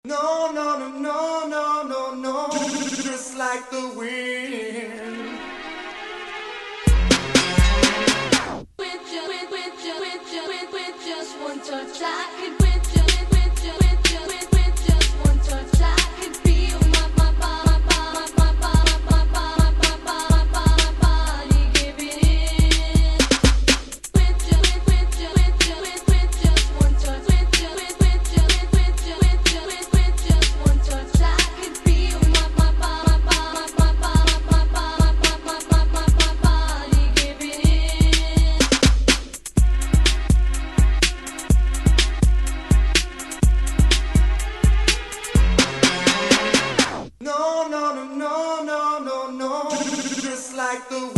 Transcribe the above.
No, no, no, no, no, no, no, just like the wind. With just one touch, I can with just one touch, I can feel my body giving in. With just one touch, with just one touch, I can feel my body giving in. No, no, no, no, no, no, no, just like the